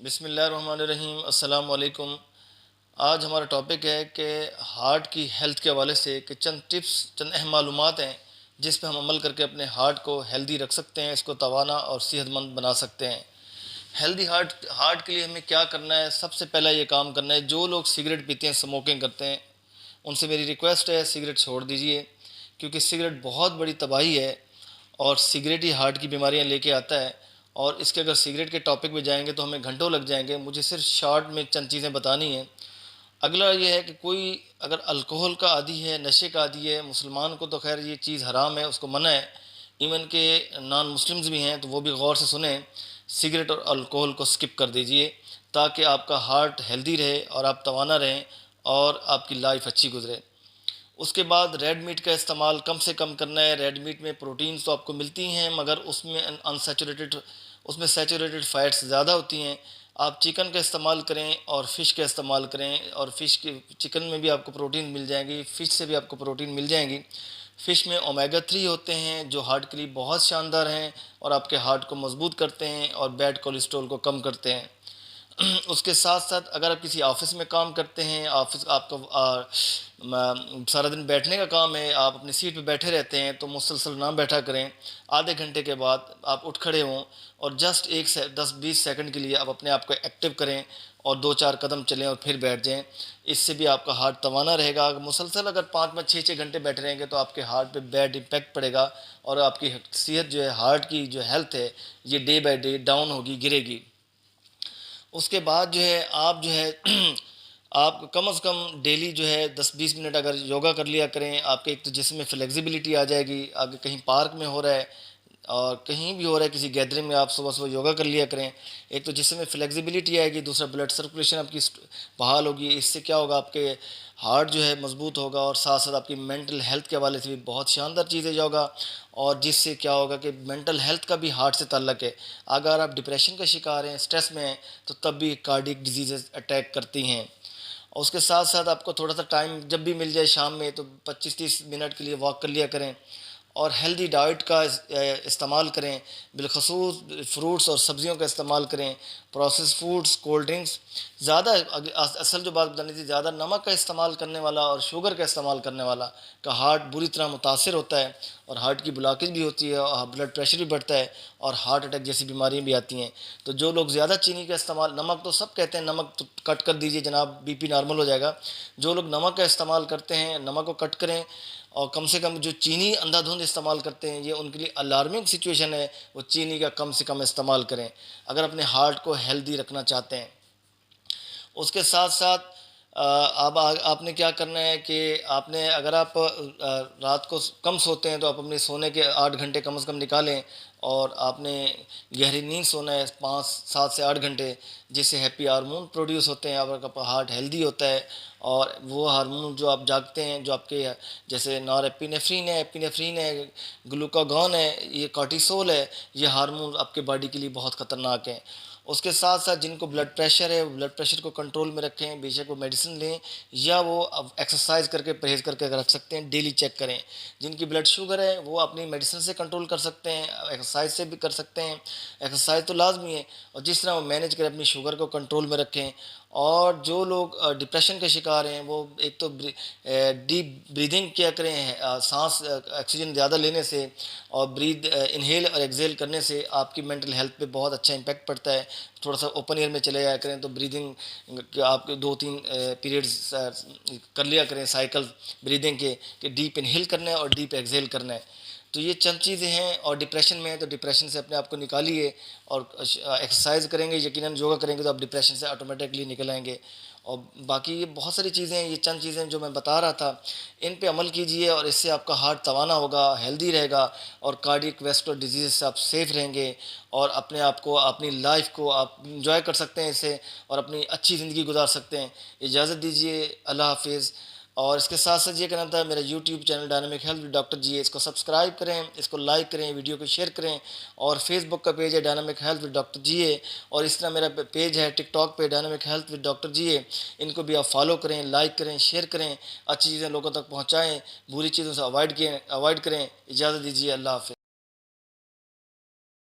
बिस्मिल्लाहिर्रहमानिर्रहीम, अस्सलाम वालेकुम। आज हमारा टॉपिक है कि हार्ट की हेल्थ के हवाले से कि चंद टिप्स, चंद अहम मालूमात हैं जिस पे हम अमल करके अपने हार्ट को हेल्दी रख सकते हैं, इसको तवाना और सेहतमंद बना सकते हैं। हेल्दी हार्ट हार्ट के लिए हमें क्या करना है? सबसे पहला ये काम करना है, जो लोग सिगरेट पीते हैं, स्मोकिंग करते हैं, उनसे मेरी रिक्वेस्ट है सिगरेट छोड़ दीजिए, क्योंकि सिगरेट बहुत बड़ी तबाही है और सिगरेट ही हार्ट की बीमारियां लेके आता है। और इसके अगर सिगरेट के टॉपिक पे जाएंगे तो हमें घंटों लग जाएंगे, मुझे सिर्फ शॉर्ट में चंद चीज़ें बतानी हैं। अगला ये है कि कोई अगर अल्कोहल का आदी है, नशे का आदी है, मुसलमान को तो खैर ये चीज़ हराम है, उसको मना है। इवन के नॉन मुस्लिम्स भी हैं तो वो भी गौर से सुने, सिगरेट और अल्कोहल को स्किप कर दीजिए ताकि आपका हार्ट हेल्दी रहे और आप तवाना रहें और आपकी लाइफ अच्छी गुजरे। उसके बाद रेड मीट का इस्तेमाल कम से कम करना है। रेड मीट में प्रोटीन्स तो आपको मिलती हैं, मगर उसमें अनसेचुरेटेड उसमें सैचुरेटेड फ़ैट्स ज़्यादा होती हैं। आप चिकन का इस्तेमाल करें और फ़िश का इस्तेमाल करें, और फ़िश के चिकन में भी आपको प्रोटीन मिल जाएंगी, फ़िश से भी आपको प्रोटीन मिल जाएंगी। फ़िश में ओमेगा 3 होते हैं जो हार्ट के लिए बहुत शानदार हैं और आपके हार्ट को मजबूत करते हैं और बैड कोलेस्ट्रॉल को कम करते हैं। उसके साथ साथ अगर आप किसी ऑफिस में काम करते हैं, ऑफिस आपका सारा दिन बैठने का काम है, आप अपनी सीट पे बैठे रहते हैं, तो मुसलसल ना बैठा करें। आधे घंटे के बाद आप उठ खड़े हों और जस्ट 10-20 सेकंड के लिए आप अपने आप को एक्टिव करें और 2-4 कदम चलें और फिर बैठ जाएं। इससे भी आपका हार्ट तवाना रहेगा। अगर मुसलसल अगर 5-6 घंटे बैठे रहेंगे तो आपके हार्ट पे बैड इम्पैक्ट पड़ेगा और आपकी सेहत जो है, हार्ट की जो हेल्थ है, ये डे बाय डे डाउन होगी, गिरेगी। उसके बाद जो है आप जो है आप कम से कम डेली जो है 10-20 मिनट अगर योगा कर लिया करें, आपके एक तो जिस्म में फ्लेक्सिबिलिटी आ जाएगी। अगर कहीं पार्क में हो रहा है और कहीं भी हो रहा है, किसी गैदरिंग में, आप सुबह सुबह योगा कर लिया करें। एक तो जिसमें फ्लेक्सिबिलिटी आएगी, दूसरा ब्लड सर्कुलेशन आपकी बहाल होगी। इससे क्या होगा, आपके हार्ट जो है मजबूत होगा और साथ साथ आपकी मेंटल हेल्थ के हवाले से भी बहुत शानदार चीज़ें होगा। और जिससे क्या होगा कि मेंटल हेल्थ का भी हार्ट से ताल्लुक़ है। अगर आप डिप्रेशन का शिकार हैं, स्ट्रेस में हैं, तो तब भी कार्डियक डिजीज़ अटैक करती हैं। और उसके साथ साथ आपको थोड़ा सा टाइम जब भी मिल जाए शाम में, तो 25-30 मिनट के लिए वॉक कर लिया करें और हेल्दी डाइट का इस्तेमाल करें। बिलखसूस फ्रूट्स और सब्जियों का इस्तेमाल करें। प्रोसेस फूड्स, कोल्ड ड्रिंक्स ज़्यादा, असल जो बात बतानी थी, ज़्यादा नमक का इस्तेमाल करने वाला और शुगर का इस्तेमाल करने वाला का हार्ट बुरी तरह मुतासर होता है और हार्ट की ब्लॉकेज भी होती है और ब्लड प्रेशर भी बढ़ता है और हार्ट अटैक जैसी बीमारियाँ भी आती हैं। तो जो लोग ज़्यादा चीनी का इस्तेमाल, नमक तो सब कहते हैं नमक तो कट कर दीजिए जनाब, बीपी नॉर्मल हो जाएगा। जो लोग नमक का इस्तेमाल करते हैं, नमक को कट करें। और कम से कम जो चीनी अंधाधुंध इस्तेमाल करते हैं, ये उनके लिए अलार्मिंग सिचुएशन है, वो चीनी का कम से कम इस्तेमाल करें अगर अपने हार्ट को हेल्दी रखना चाहते हैं। उसके साथ साथ अब आपने क्या करना है कि आपने, अगर आप रात को कम सोते हैं तो आप अपने सोने के 8 घंटे कम से कम निकालें और आपने गहरी नींद सोना है 5-7 से 8 घंटे, जिससे हैप्पी हार्मोन प्रोड्यूस होते हैं और आपका हार्ट हेल्दी होता है। और वो हार्मोन जो आप जागते हैं, जो आपके जैसे नॉरएपिनेफ्रिन है, ग्लूकागॉन है, ये कॉर्टिसोल है, ये हार्मोन आपके बॉडी के लिए बहुत ख़तरनाक हैं। उसके साथ साथ जिनको ब्लड प्रेशर है, वो ब्लड प्रेशर को कंट्रोल में रखें, बेशक वो मेडिसिन लें या वो अब एक्सरसाइज करके परहेज़ करके अगर रख सकते हैं, डेली चेक करें। जिनकी ब्लड शुगर है वो अपनी मेडिसिन से कंट्रोल कर सकते हैं, एक्सरसाइज से भी कर सकते हैं। एक्सरसाइज तो लाजमी है, और जिस तरह वो मैनेज करें अपनी शुगर को कंट्रोल में रखें। और जो लोग डिप्रेशन के शिकार हैं, वो एक तो डीप ब्रीदिंग किया करें, सांस ऑक्सीजन ज़्यादा लेने से और इनहेल और एक्सेल करने से आपकी मेंटल हेल्थ पे बहुत अच्छा इम्पैक्ट पड़ता है। थोड़ा सा ओपन एयर में चले जाया करें तो ब्रीदिंग के आपके 2-3 पीरियड्स कर लिया करें, साइकिल ब्रीदिंग के कि डीप इनहेल करना है और डीप एक्सेल करना है। तो ये चंद चीज़ें हैं। और डिप्रेशन में है तो डिप्रेशन से अपने आप को निकालिए और एक्सरसाइज करेंगे, यकीनन योगा करेंगे, तो आप डिप्रेशन से ऑटोमेटिकली निकल आएंगे। और बाकी ये बहुत सारी चीज़ें हैं, ये चंद चीज़ें जो मैं बता रहा था, इन पे अमल कीजिए और इससे आपका हार्ट तवाना होगा, हेल्दी रहेगा और कार्डियक वेस्कुलर डिजीज़ से आप सेफ़ रहेंगे और अपने आप को, अपनी लाइफ को आप इंजॉय कर सकते हैं इससे और अपनी अच्छी ज़िंदगी गुजार सकते हैं। इजाज़त दीजिए, अल्लाह हाफिज़। और इसके साथ साथ ये कहना था, मेरा YouTube channel dynamic health with doctor ji है, इसको सब्सक्राइब करें, इसको लाइक करें, वीडियो को शेयर करें। और फेसबुक का पेज है dynamic health with doctor ji है, और इस तरह मेरा पेज है टिकटॉक पे dynamic health with doctor ji है। इनको भी आप फॉलो करें, लाइक करें, शेयर करें, अच्छी चीज़ें लोगों तक पहुँचाएँ, बुरी चीज़ों से अवॉइड करें। इजाज़त दीजिए, अल्लाह हाफ़िज़।